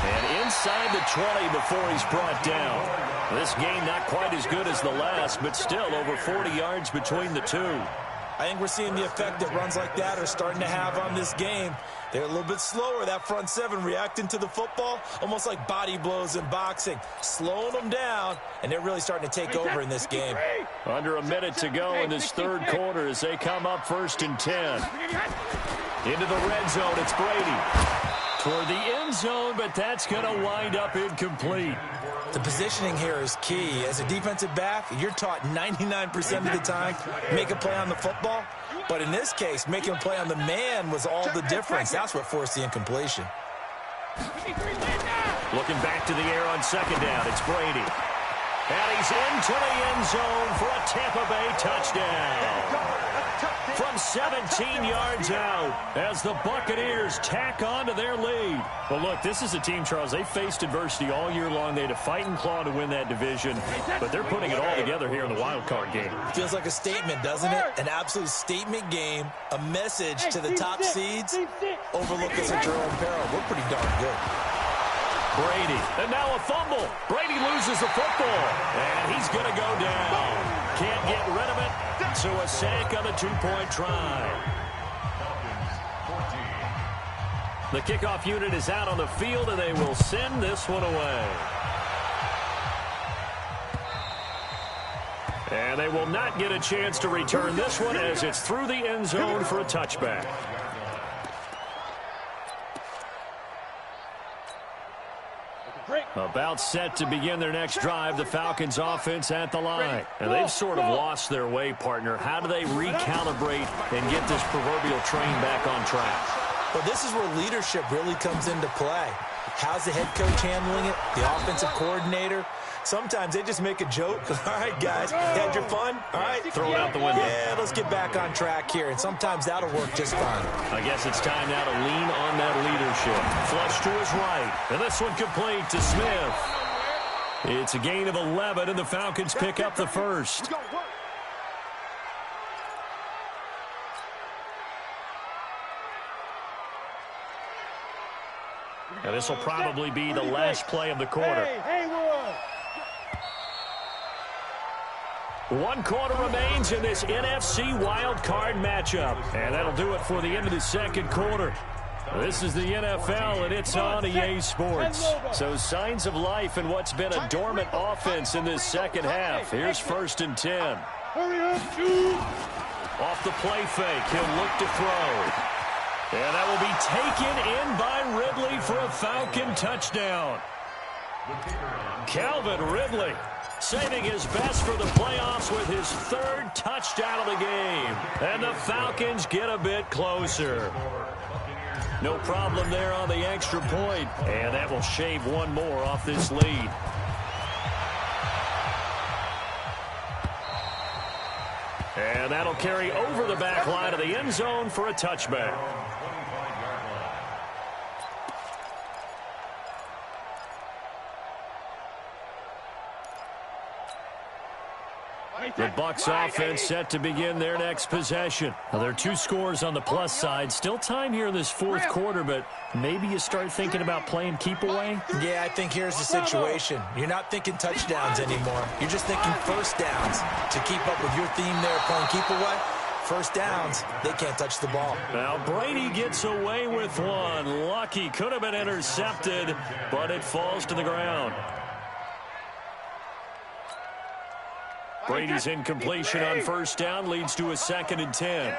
And inside the 20 before he's brought down. This game not quite as good as the last, but still over 40 yards between the two. I think we're seeing the effect that runs like that are starting to have on this game. They're a little bit slower, that front seven, reacting to the football, almost like body blows in boxing, slowing them down, and they're really starting to take over in this game. Under a minute to go in this third quarter as they come up 1st and 10. Into the red zone, it's Brady. Toward the end zone, but that's going to wind up incomplete. The positioning here is key. As a defensive back, you're taught 99% of the time, make a play on the football. But in this case, making a play on the man was all the difference. That's what forced the incompletion. Looking back to the air on second down, it's Brady. And he's into the end zone for a Tampa Bay touchdown. From 17 yards out as the Buccaneers tack on to their lead. Well, look, this is a team, Charles, they faced adversity all year long. They had to fight and claw to win that division, but they're putting it all together here in the wild card game. Feels like a statement, doesn't it? An absolute statement game, a message to the top seeds. Overlook us at your own peril. We're pretty darn good. Brady, and now a fumble. Brady loses the football, and he's going to go down. Can't get rid of it, so a sack on the two-point try. The kickoff unit is out on the field, and they will send this one away. And they will not get a chance to return this one as it's through the end zone for a touchback. About set to begin their next drive, the Falcons offense at the line. And they've sort of lost their way, partner. How do they recalibrate and get this proverbial train back on track? Well, this is where leadership really comes into play. How's the head coach handling it? The offensive coordinator? Sometimes they just make a joke. All right, guys, had your fun? All right. Throw it out the window. Yeah, let's get back on track here. And sometimes that'll work just fine. I guess it's time now to lean on that leadership. Flush to his right. And this one complete to Smith. It's a gain of 11, and the Falcons pick up the first. And this will probably be the last play of the quarter. One quarter remains in this NFC wild card matchup. And that'll do it for the end of the second quarter. This is the NFL, and it's on EA Sports. So signs of life in what's been a dormant offense in this second half. Here's 1st and 10. Off the play fake, he'll look to throw. And that will be taken in by Ridley for a Falcon touchdown. Calvin Ridley saving his best for the playoffs with his 3rd touchdown of the game. And the Falcons get a bit closer. No problem there on the extra point. And that will shave one more off this lead. And that'll carry over the back line of the end zone for a touchback. The Bucs offense set to begin their next possession. Now, there are 2 scores on the plus side. Still time here in this 4th quarter, but maybe you start thinking about playing keep away? Yeah, I think here's the situation. You're not thinking touchdowns anymore. You're just thinking first downs. To keep up with your theme there, playing keep away, first downs, they can't touch the ball. Now, Brady gets away with one. Lucky, could have been intercepted, but it falls to the ground. Brady's incompletion on 1st down leads to a 2nd and 10.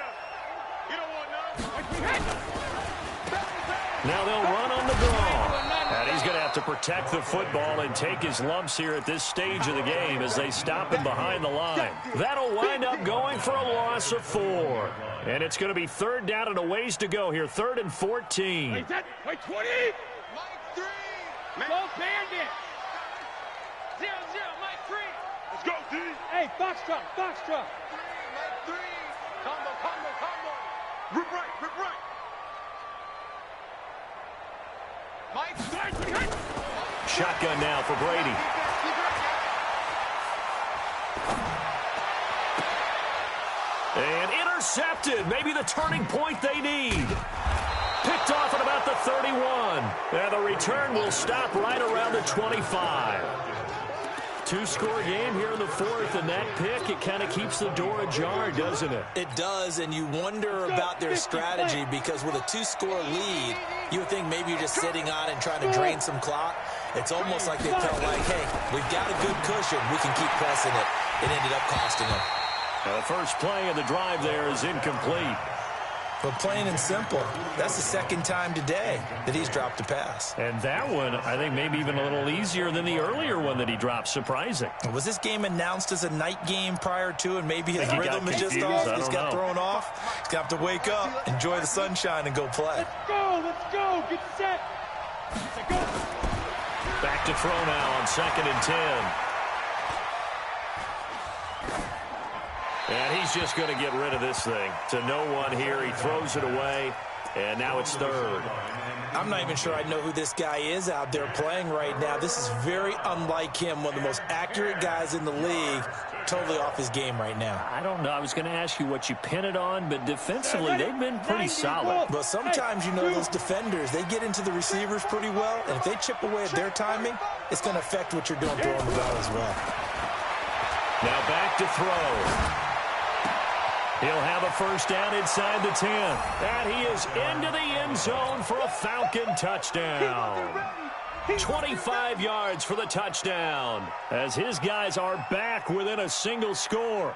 Now they'll run on the draw. And he's going to have to protect the football and take his lumps here at this stage of the game as they stop him behind the line. That'll wind up going for a loss of 4. And it's going to be third down and a ways to go here, 3rd and 14. Wait, 20. Mike 3. Go Bandit. 0-0, Mike 3. Let's go, D. Hey, Foxtrot. 3, Mike 3. Combo. Rip right. Mike 3. Shotgun now for Brady. And intercepted. Maybe the turning point they need. Picked off at about the 31. And the return will stop right around the 25. 2-score game here in the 4th, and that pick, it kind of keeps the door ajar, doesn't it? It does, and you wonder about their strategy because with a 2-score lead, you would think maybe you're just sitting on it and trying to drain some clock. It's almost like they felt like, hey, we've got a good cushion. We can keep pressing it. It ended up costing them. The first play of the drive there is incomplete. But plain and simple, that's the second time today that he's dropped a pass. And that one, I think, maybe even a little easier than the earlier one that he dropped. Surprising. Was this game announced as a night game prior to, and maybe his rhythm is just confused. off? He's got thrown off. He's got to wake up, enjoy the sunshine, and go play. Let's go. Get set. Go. Back to throw now on 2nd and 10. And he's just going to get rid of this thing. To no one here. He throws it away, and now it's 3rd. I'm not even sure I know who this guy is out there playing right now. This is very unlike him, one of the most accurate guys in the league, totally off his game right now. I don't know. I was going to ask you what you pin it on, but defensively, they've been pretty solid. But sometimes, you know, those defenders, they get into the receivers pretty well, and if they chip away at their timing, it's going to affect what you're doing throwing the ball as well. Now back to throw. He'll have a first down inside the 10. And he is into the end zone for a Falcon touchdown. 25 yards for the touchdown as his guys are back within a single score.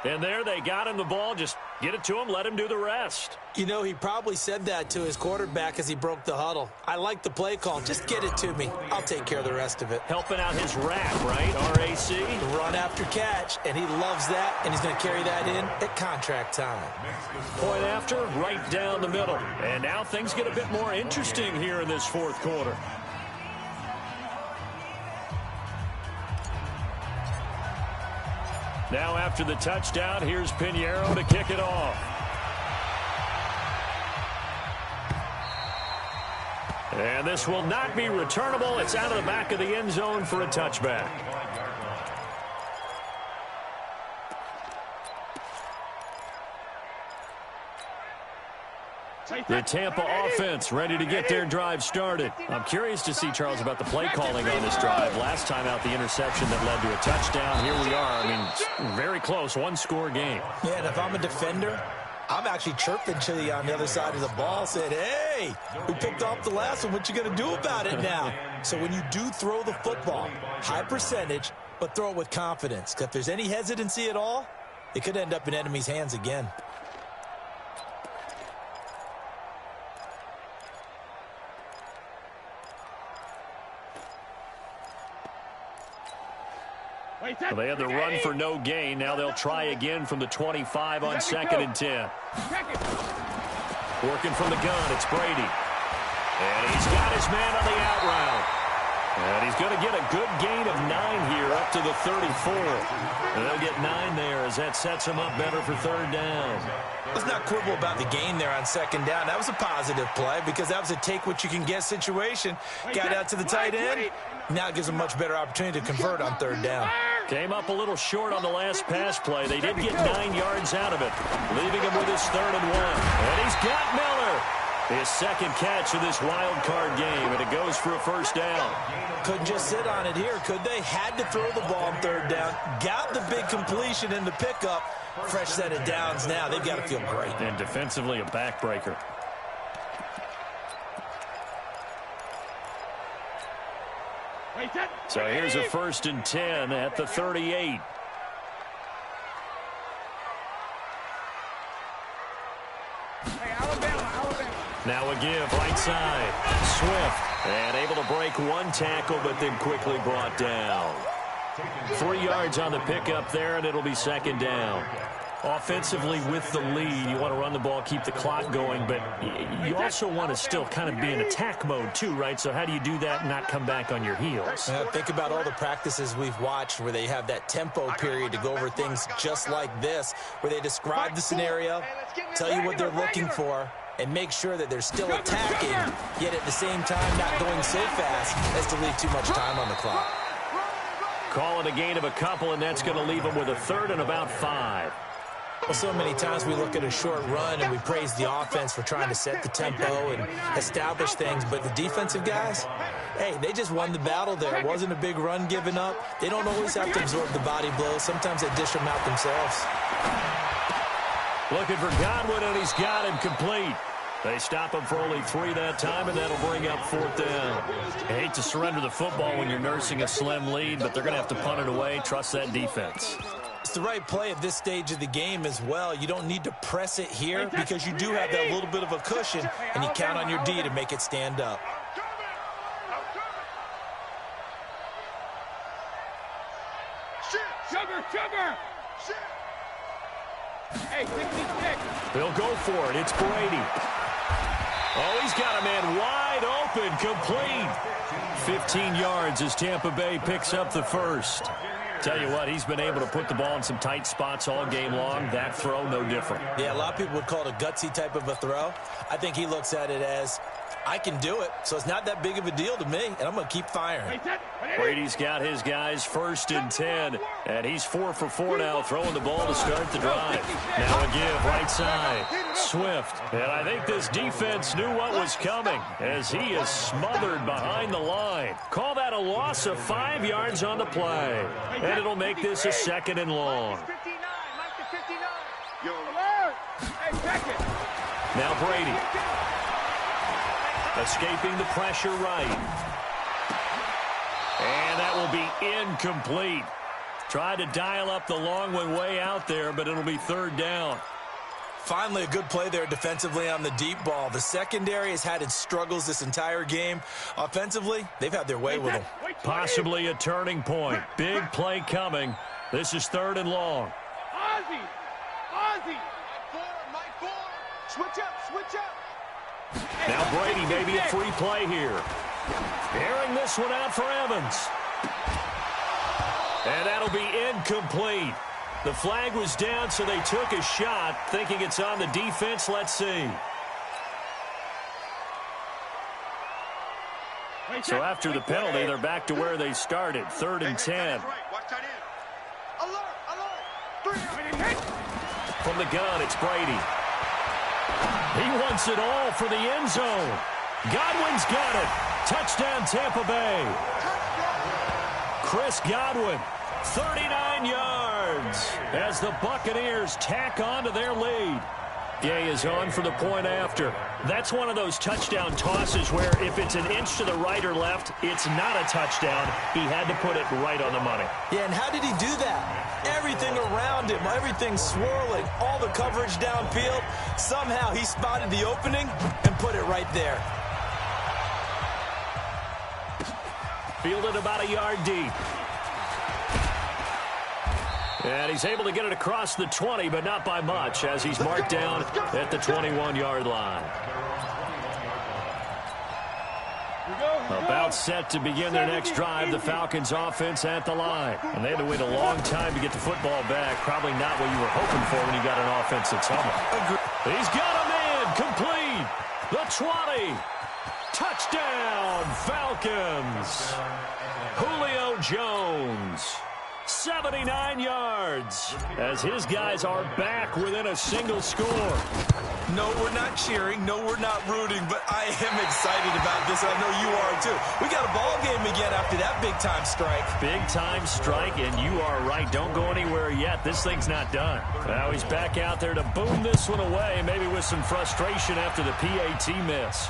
And there they got him the ball. Just get it to him, let him do the rest. You know, he probably said that to his quarterback as he broke the huddle. I like the play call. Just get it to me. I'll take care of the rest of it. Helping out his RAC, right? R-A-C? Run after catch, and he loves that, and he's going to carry that in at contract time. Point after, right down the middle. And now things get a bit more interesting here in this 4th quarter. Now after the touchdown, here's Pinheiro to kick it off. And this will not be returnable. It's out of the back of the end zone for a touchback. The Tampa offense ready to get their drive started. I'm curious to see, Charles, about the play calling on this drive. Last time out, the interception that led to a touchdown. Here we are. I mean, very close, 1-score game. Yeah, and if I'm a defender, I'm actually chirping to you on the other side of the ball, saying, hey, we picked off the last one. What you going to do about it now? So when you do throw the football, high percentage, but throw it with confidence. Because if there's any hesitancy at all, it could end up in enemy's hands again. Well, they had the run for no gain. Now they'll try again from the 25 on 2nd and 10. Working from the gun, it's Brady. And he's got his man on the out route. And he's going to get a good gain of 9 here up to the 34. And they'll get 9 there as that sets him up better for 3rd down. Let's not quibble about the gain there on 2nd down. That was a positive play because that was a take-what-you-can-get situation. Got out to the tight end. Now it gives him a much better opportunity to convert on 3rd down. Came up a little short on the last pass play. They did get 9 yards out of it, leaving him with his 3rd and 1. And he's got Miller. His 2nd catch of this wild card game, and it goes for a first down. Couldn't just sit on it here, could they? Had to throw the ball on 3rd down. Got the big completion in the pickup. Fresh set of downs now. They've got to feel great. And defensively, a backbreaker. So here's a 1st and 10 at the 38. Now a give, right side. Swift. And able to break one tackle, but then quickly brought down. 3 yards on the pickup there, and it'll be second down. Offensively with the lead, you want to run the ball, keep the clock going, but you also want to still kind of be in attack mode too, right? So how do you do that and not come back on your heels? Think about all the practices we've watched where they have that tempo period to go over things just like this, where they describe the scenario, tell you what they're looking for, and make sure that they're still attacking, yet at the same time not going so fast as to leave too much time on the clock. Call it a gain of a couple, and that's going to leave them with a third and about 5. Well, so many times we look at a short run and we praise the offense for trying to set the tempo and establish things, but the defensive guys, hey, they just won the battle there. It wasn't a big run given up. They don't always have to absorb the body blows. Sometimes they dish them out themselves. Looking for Godwin, and he's got him complete. They stop him for only 3 that time, and that'll bring up 4th down. I hate to surrender the football when you're nursing a slim lead, but they're going to have to punt it away. Trust that defense. It's the right play at this stage of the game as well. You don't need to press it here because you do have that little bit of a cushion, and you count on your D to make it stand up. Sugar! Hey, 66. They'll go for it. It's Brady. Oh, he's got a man wide open, complete. 15 yards as Tampa Bay picks up the first. Tell you what, he's been able to put the ball in some tight spots all game long. That throw, no different. Yeah, a lot of people would call it a gutsy type of a throw. I think he looks at it as, I can do it, so it's not that big of a deal to me, and I'm going to keep firing. Brady's got his guys 1st and 10, and he's 4 for 4 now, throwing the ball to start the drive. Now a give, right side, Swift. And I think this defense knew what was coming as he is smothered behind the line. Call that a loss of 5 yards on the play, and it'll make this a 2nd and long. Now Brady. Escaping the pressure right. And that will be incomplete. Tried to dial up the long one way out there, but it'll be 3rd down. Finally, a good play there defensively on the deep ball. The secondary has had its struggles this entire game. Offensively, they've had their way with them. Possibly a turning point. Big play coming. This is 3rd and long. Ozzie! Mike 4! Switch up! Now Brady, maybe a free play here. Airing this one out for Evans. And that'll be incomplete. The flag was down, so they took a shot, thinking it's on the defense. Let's see. So after the penalty, they're back to where they started. 3rd and 10. From the gun, it's Brady. He wants it all for the end zone. Godwin's got it. Touchdown, Tampa Bay. Chris Godwin, 39 yards as the Buccaneers tack on to their lead. Gay is on for the point after. That's one of those touchdown tosses where if it's an inch to the right or left, it's not a touchdown. He had to put it right on the money. Yeah, and how did he do that? Everything around him, everything swirling, all the coverage downfield. Somehow he spotted the opening and put it right there. Fielded about a yard deep. And he's able to get it across the 20, but not by much, as he's marked down at the 21-yard line. About set to begin their next drive, the Falcons offense at the line. And they had to wait a long time to get the football back. Probably not what you were hoping for when you got an offense that's humming. He's got a man complete. The 20. Touchdown, Falcons. Julio Jones. 79 yards as his guys are back within a single score. No, we're not cheering. No, we're not rooting, but I am excited about this. I know you are too. We got a ball game again after that big-time strike. Big-time strike, and you are right. Don't go anywhere yet. This thing's not done. Now he's back out there to boom this one away, maybe with some frustration after the PAT miss.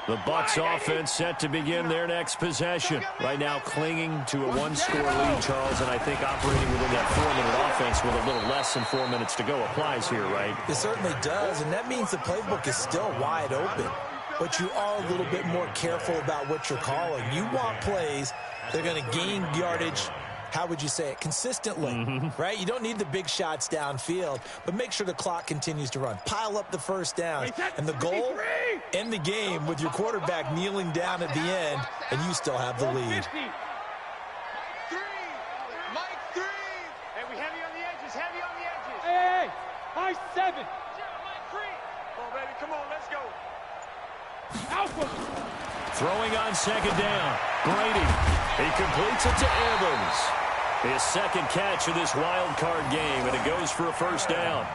The Bucs offense set to begin their next possession. Right now clinging to a one-score lead, Charles, and I think operating within that 4-minute offense with a little less than 4 minutes to go applies here, right? It certainly does, and that means the playbook is still wide open. But you are a little bit more careful about what you're calling. You want plays that are going to gain yardage, how would you say it, consistently, right? You don't need the big shots downfield, but make sure the clock continues to run. Pile up the first down, and the goal, end the game with your quarterback kneeling down at the end, and you still have the lead. Mike 3. Hey, we heavy on the edges, heavy on the edges. Hey, Mike 7. Mike 3. Come on, baby, come on, let's go. Alpha. Throwing on second down. Brady. He completes it to Evans. His second catch of this wild card game, and it goes for a first down.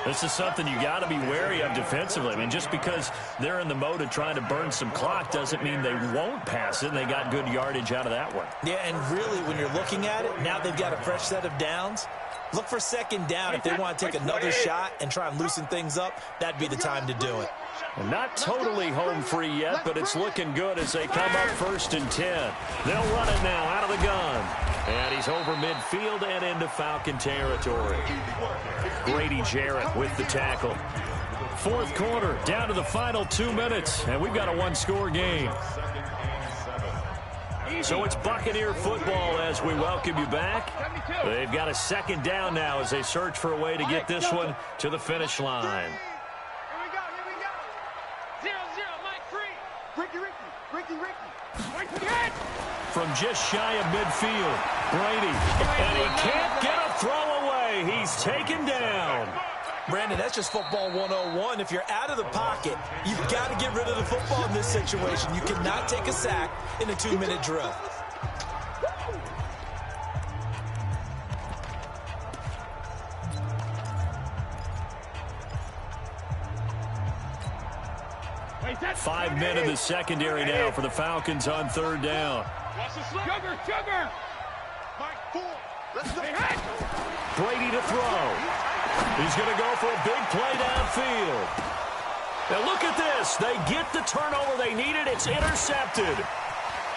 This is something you got to be wary of defensively. I mean, just because they're in the mode of trying to burn some clock doesn't mean they won't pass it, and they got good yardage out of that one. Yeah, and really, when you're looking at it, now they've got a fresh set of downs. Look for second down if they want to take another shot and try and loosen things up. That'd be the time to do it. Well, not totally home free yet, but it's looking good as they come up 1st and 10. They'll run it now out of the gun. And he's over midfield and into Falcon territory. Grady Jarrett with the tackle. Fourth quarter, down to the final 2 minutes, and we've got a one-score game. So it's Buccaneer football as we welcome you back. They've got a second down now as they search for a way to get this one to the finish line. Here we go, here we go. 0-0, Mike 3. Ricky. From just shy of midfield, Brady, and he can't get a throw away. He's taken down. Brandon, that's just football 101. If you're out of the pocket, you've got to get rid of the football in this situation. You cannot take a sack in a 2-minute drill. Five men in the secondary now for the Falcons on third down. Sugar. Mike 4. Let's go. Brady to throw. He's going to go for a big play downfield. Now look at this. They get the turnover they needed. It's intercepted.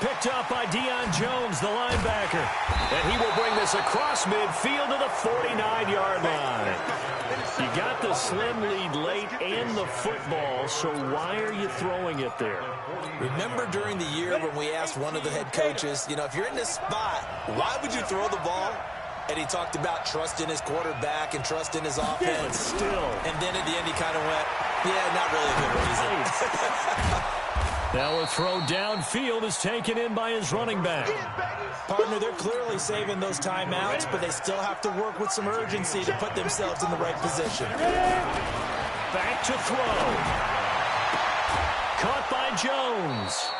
Picked up by Deion Jones, the linebacker. And he will bring this across midfield to the 49-yard line. You got the slim lead late and the football, so why are you throwing it there? Remember during the year when we asked one of the head coaches, if you're in this spot, why would you throw the ball? And he talked about trust in his quarterback and trust in his offense. Yeah, but still. And then at the end he kind of went, yeah, not really a good reason. Now a throw downfield is taken in by his running back. Partner, they're clearly saving those timeouts, but they still have to work with some urgency to put themselves in the right position. Back to throw. Caught by Jones.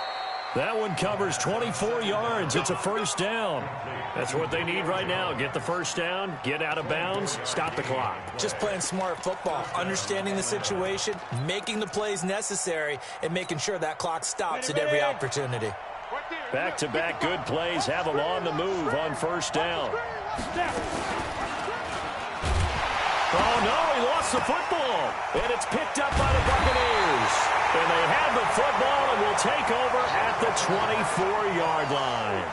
That one covers 24 yards. It's a first down. That's what they need right now. Get the first down, get out of bounds, stop the clock. Just playing smart football, understanding the situation, making the plays necessary, and making sure that clock stops at every opportunity. Back-to-back good plays have them on the move on first down. Oh, no, he lost the football. And it's picked up by the Buccaneers. And they have the football and will take over at the 24-yard line.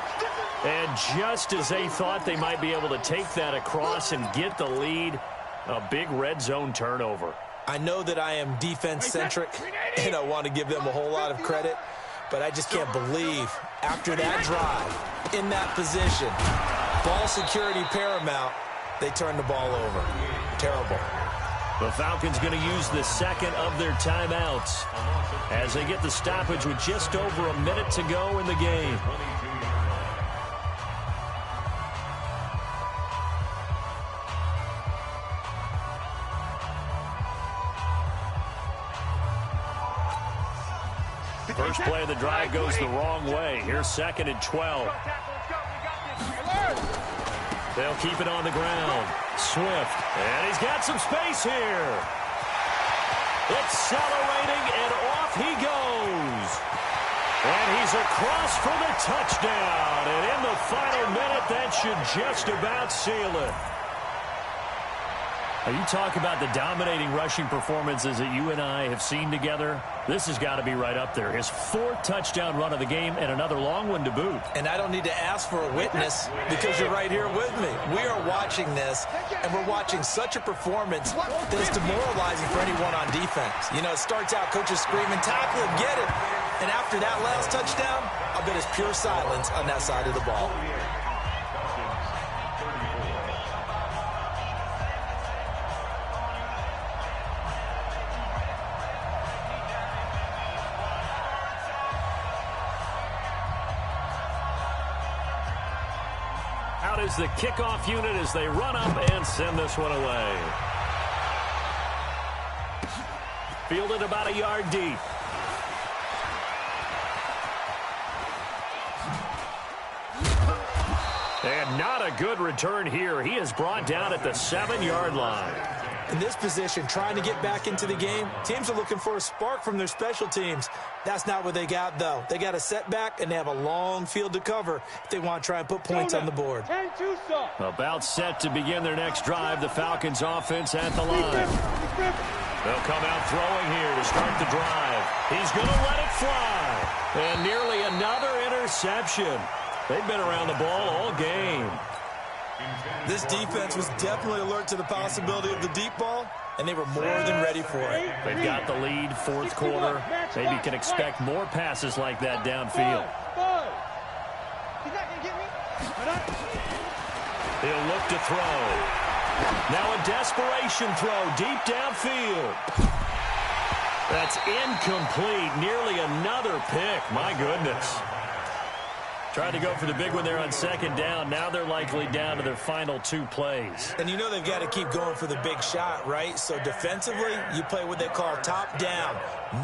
And just as they thought they might be able to take that across and get the lead, a big red zone turnover. I know that I am defense-centric, and I want to give them a whole lot of credit, but I just can't believe after that drive, in that position, ball security paramount, they turn the ball over. Terrible. The Falcons going to use the second of their timeouts as they get the stoppage with just over a minute to go in the game. First play of the drive goes the wrong way. Here's 2nd and 12. They'll keep it on the ground. Swift. And he's got some space here. Accelerating, and off he goes. And he's across for the touchdown. And in the final minute, that should just about seal it. You talk about the dominating rushing performances that you and I have seen together. This has got to be right up there. His 4th touchdown run of the game and another long one to boot. And I don't need to ask for a witness because you're right here with me. We are watching this, and we're watching such a performance that is demoralizing for anyone on defense. You know, it starts out coaches screaming, tackle him, get it. And after that last touchdown, I bet it's pure silence on that side of the ball. Out is the kickoff unit as they run up and send this one away. Fielded about a yard deep. And not a good return here. He is brought down at the 7-yard line. In this position, trying to get back into the game, teams are looking for a spark from their special teams. That's not what they got, though. They got a setback, and they have a long field to cover if they want to try and put points on the board. About set to begin their next drive, the Falcons offense at the line. They'll come out throwing here to start the drive. He's going to let it fly. And nearly another interception. They've been around the ball all game. This defense was definitely alert to the possibility of the deep ball, and they were more than ready for it. They've got the lead, 4th quarter. Maybe can expect more passes like that downfield. He's not going to get me. He'll look to throw. Now a desperation throw deep downfield. That's incomplete. Nearly another pick. My goodness. Tried to go for the big one there on 2nd down. Now they're likely down to their final 2 plays. And you know they've got to keep going for the big shot, right? So defensively, you play what they call top down.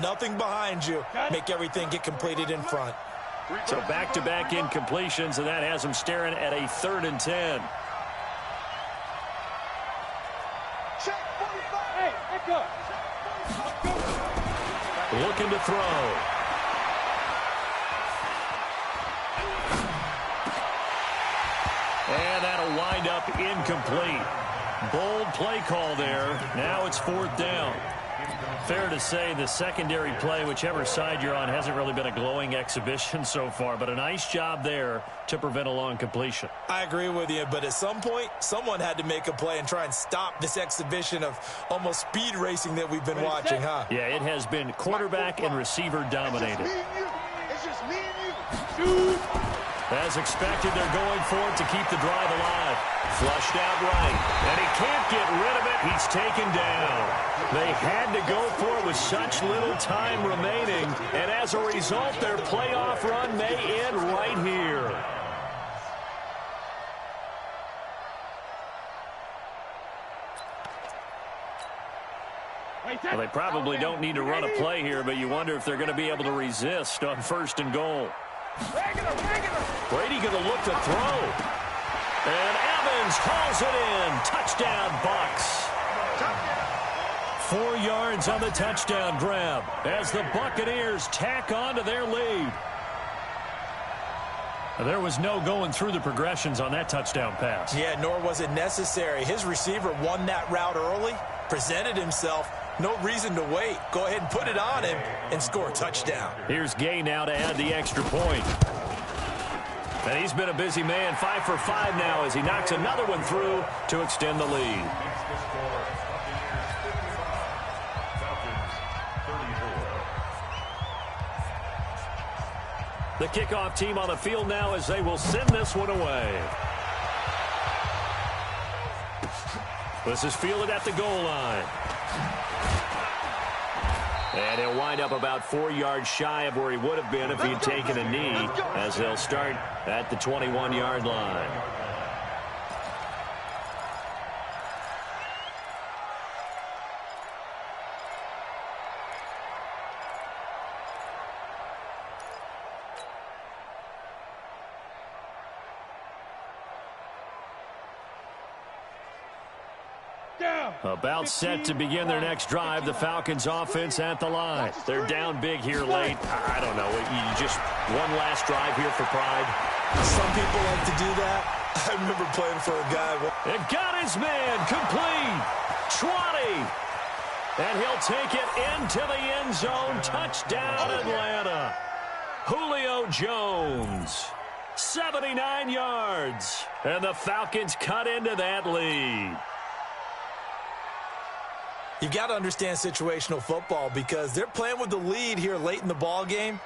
Nothing behind you. Make everything get completed in front. So back-to-back incompletions, and that has them staring at a 3rd and 10. Check 45. Hey, echo. Looking to throw. And that'll wind up incomplete. Bold play call there. Now it's 4th down. Fair to say the secondary play, whichever side you're on, hasn't really been a glowing exhibition so far, but a nice job there to prevent a long completion. I agree with you, but at some point, someone had to make a play and try and stop this exhibition of almost speed racing that we've been watching, huh? Yeah, it has been quarterback and receiver dominated. It's just me and you. Shoot. As expected, they're going for it to keep the drive alive. Flushed out right, and he can't get rid of it. He's taken down. They had to go for it with such little time remaining, and as a result, their playoff run may end right here. Well, they probably don't need to run a play here, but you wonder if they're going to be able to resist on 1st and goal. Brady going to look to throw. And Evans hauls it in. Touchdown, Bucs. 4 yards on the touchdown grab as the Buccaneers tack on to their lead. There was no going through the progressions on that touchdown pass. Yeah, nor was it necessary. His receiver won that route early, presented himself. No reason to wait. Go ahead and put it on him and score a touchdown. Here's Gay now to add the extra point. And he's been a busy man, 5 for 5 now as he knocks another one through to extend the lead. The kickoff team on the field now as they will send this one away. This is fielded at the goal line. And he'll wind up about 4 yards shy of where he would have been if he'd taken a knee, as they'll start at the 21-yard line. About set to begin their next drive, the Falcons offense at the line. They're down big here late. I don't know. You just one last drive here for pride. Some people like to do that. I remember playing for a guy. It got his man complete. 20. And he'll take it into the end zone. Touchdown, Atlanta. Julio Jones, 79 yards. And the Falcons cut into that lead. You've got to understand situational football because they're playing with the lead here late in the ball game.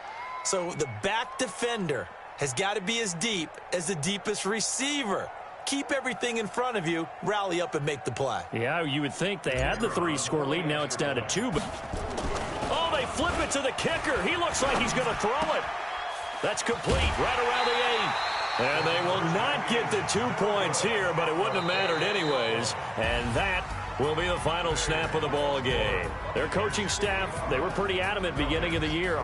So the back defender has got to be as deep as the deepest receiver. Keep everything in front of you, rally up and make the play. Yeah, you would think they had the 3-score lead. Now it's down to 2. But oh, they flip it to the kicker. He looks like he's going to throw it. That's complete right around the 8. And they will not get the 2 points here, but it wouldn't have mattered anyways. And that will be the final snap of the ball game. Their coaching staff, they were pretty adamant beginning of the year.